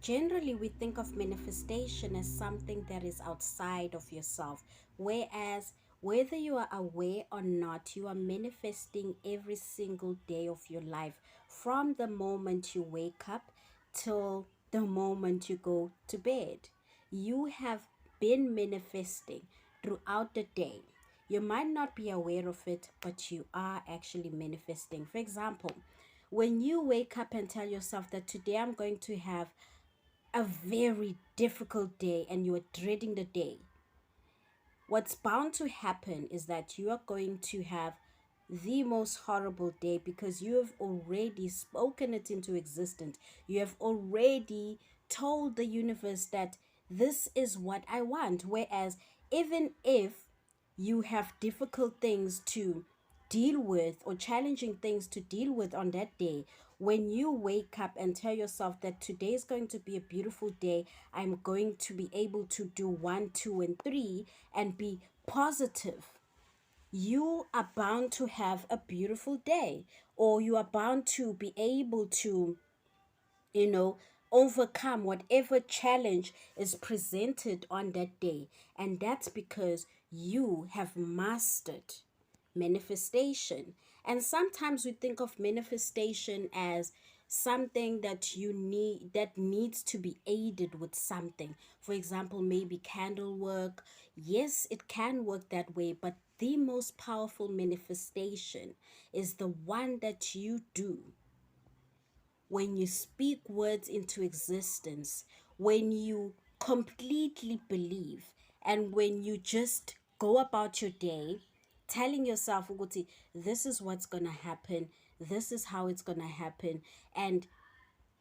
Generally, we think of manifestation as something that is outside of yourself, whereas whether you are aware or not, you are manifesting every single day of your life from the moment you wake up till the moment you go to bed. You have been manifesting throughout the day. You might not be aware of it, but you are actually manifesting. For example, when you wake up and tell yourself that today I'm going to have a very difficult day and you are dreading the day, what's bound to happen is that you are going to have the most horrible day because you have already spoken it into existence. You have already told the universe that this is what I want. Whereas, even if you have difficult things to deal with or challenging things to deal with on that day, when you wake up and tell yourself that today is going to be a beautiful day, I'm going to be able to do one, two, and three and be positive, you are bound to have a beautiful day, or you are bound to be able to, you know, overcome whatever challenge is presented on that day. And that's because you have mastered manifestation. And sometimes we think of manifestation as something that you need, that needs to be aided with something. For example, maybe candle work. Yes, it can work that way, but the most powerful manifestation is the one that you do when you speak words into existence, when you completely believe, and when you just go about your day telling yourself, ukuthi, this is what's going to happen, this is how it's going to happen, and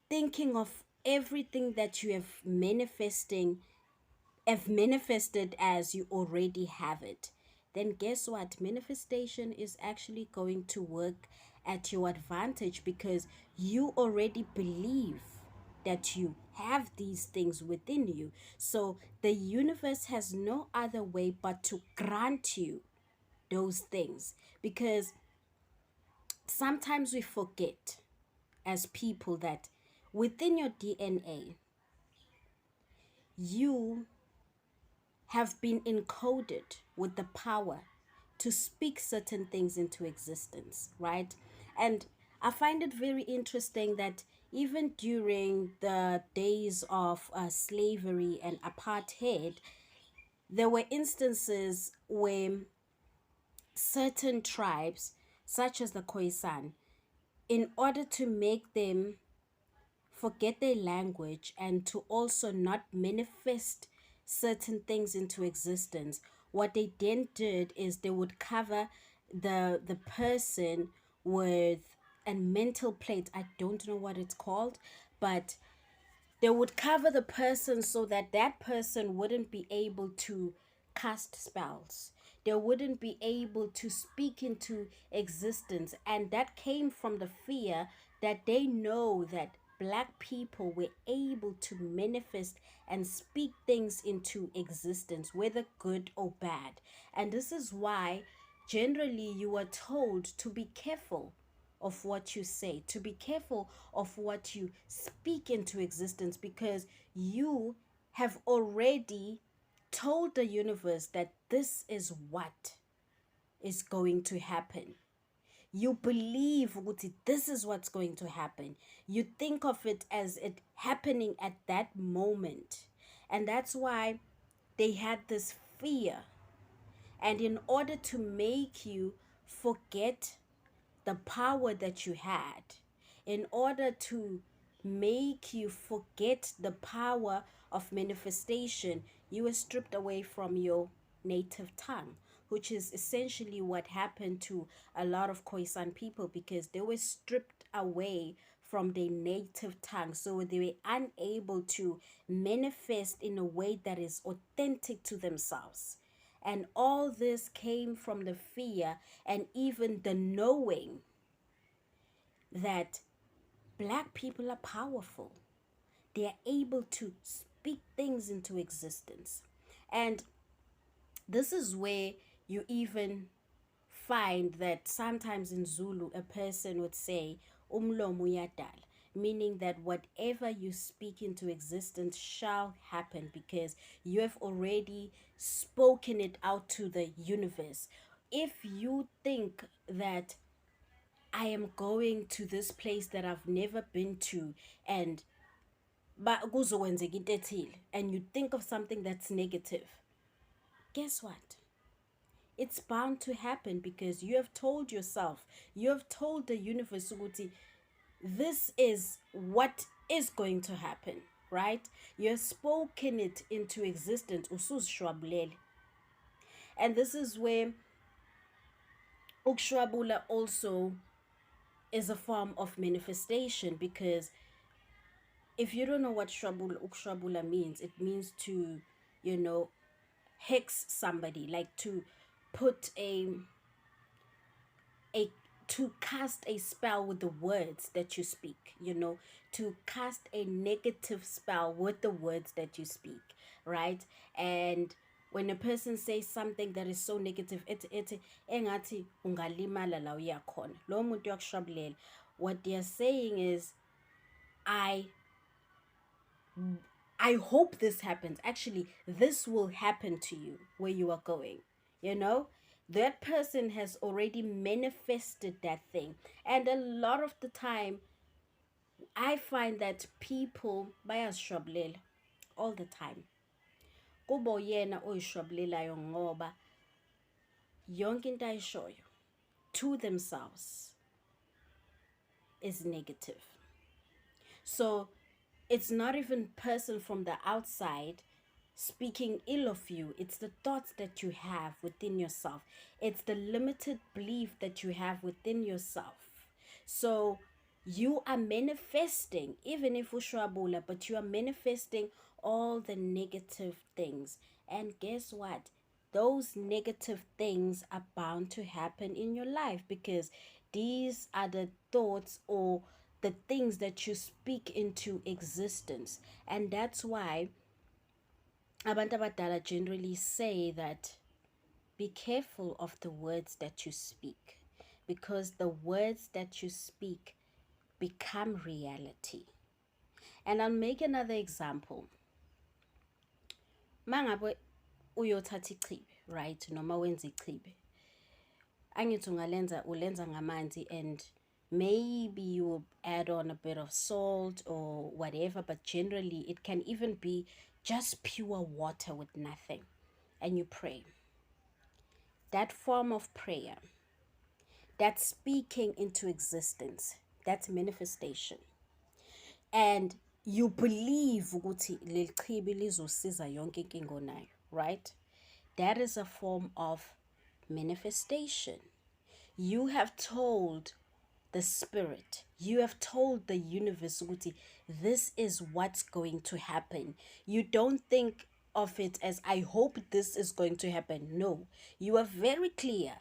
thinking of everything that you have manifested as you already have it, then guess what? Manifestation is actually going to work at your advantage because you already believe that you have these things within you. So the universe has no other way but to grant you those things, because sometimes we forget as people that within your DNA, you have been encoded with the power to speak certain things into existence, right? And I find it very interesting that even during the days of slavery and apartheid, there were instances where certain tribes, such as the Khoisan, in order to make them forget their language and to also not manifest certain things into existence, what they then did is they would cover the person with a mental plate. I don't know what it's called, but they would cover the person so that that person wouldn't be able to cast spells. They wouldn't be able to speak into existence. And that came from the fear that they know that black people were able to manifest and speak things into existence, whether good or bad. And this is why generally you are told to be careful of what you say, to be careful of what you speak into existence, because you have already told the universe that this is what is going to happen. You believe ukuthi this is what's going to happen. You think of it as it happening at that moment. And that's why they had this fear. And in order to make you forget the power that you had, in order to make you forget the power of manifestation, you were stripped away from your native tongue, which is essentially what happened to a lot of Khoisan people, because they were stripped away from their native tongue. So they were unable to manifest in a way that is authentic to themselves. And all this came from the fear and even the knowing that black people are powerful. They are able to speak things into existence. And this is where you even find that sometimes in Zulu, a person would say, umlomo uyadala, meaning that whatever you speak into existence shall happen because you have already spoken it out to the universe. If you think that I am going to this place that I've never been to, and kuzokwenzeka into ethile, and you think of something that's negative, guess what? It's bound to happen because you have told yourself, you have told the universe ukuthi this is what is going to happen, right? You have spoken it into existence, usuzishwabulele. And this is where ukshwabula also is a form of manifestation, because if you don't know what ukshwabula means, it means to, you know, hex somebody, like to put a to cast a spell with the words that you speak, you know, to cast a negative spell with the words that you speak, right? And when a person says something that is so negative, it's engathi ungalimala la uyakhona lo muntu uyakushabulela. What they are saying is, I I hope this happens. Actually, this will happen to you where you are going. You know, that person has already manifested that thing. And a lot of the time, I find that people bayazishwabulela all the time. Kubo yena oyishwabulelayo ngoba yonke into ayishoyo to themselves is negative. So it's not even person from the outside speaking ill of you. It's the thoughts that you have within yourself. It's the limited belief that you have within yourself. So you are manifesting, even if ushwabula, but you are manifesting all the negative things. And guess what? Those negative things are bound to happen in your life because these are the thoughts or the things that you speak into existence. And that's why abantu abadala generally say that be careful of the words that you speak, because the words that you speak become reality. And I'll make another example. Mangabe uyothatha ichibi, right? Noma wenza ichibi, angithi ulenza ngamanzi, and maybe you add on a bit of salt or whatever, but generally it can even be just pure water with nothing, and you pray. That form of prayer, that speaking into existence, that's manifestation. And you believe ukuthi leli chibi lizosiza yonke inkinga onayo, right? That is a form of manifestation. You have told the spirit, you have told the universe ukuthi this is what's going to happen. You don't think of it as I hope this is going to happen. No, you are very clear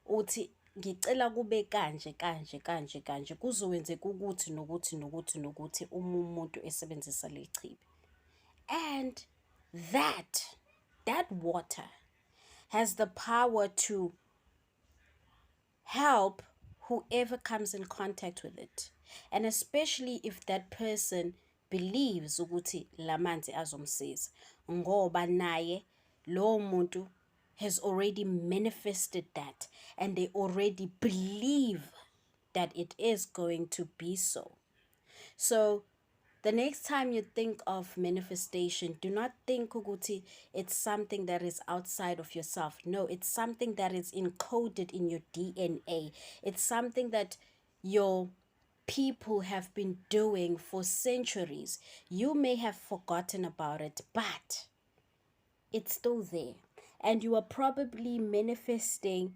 uthi ngicela kube kanje kanje kanje kanje kuzokwenzeka ukuthi nokuthi nokuthi nokuthi umuntu esebenzisa lechibi. And that water has the power to help whoever comes in contact with it, and especially if that person believes ukuthi lamanzi azomsiza, ngoba naye lo muntu has already manifested that, and they already believe that it is going to be so. So the next time you think of manifestation, do not think ukuthi it's something that is outside of yourself. No, it's something that is encoded in your DNA. It's something that your people have been doing for centuries. You may have forgotten about it, but it's still there. And you are probably manifesting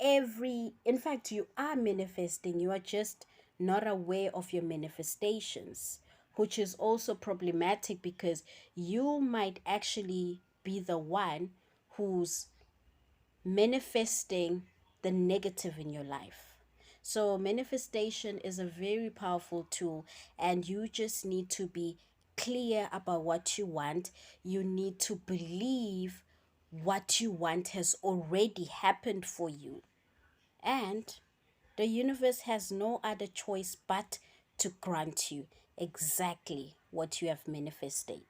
in fact, you are manifesting. You are just not aware of your manifestations, which is also problematic because you might actually be the one who's manifesting the negative in your life. So manifestation is a very powerful tool, and you just need to be clear about what you want. You need to believe what you want has already happened for you. And the universe has no other choice but to grant you exactly what you have manifested.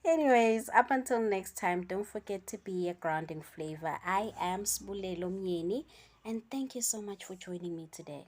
Anyways, up until next time, don't forget to be a grounding flavor. I am Sbulelo Myeni, and thank you so much for joining me today.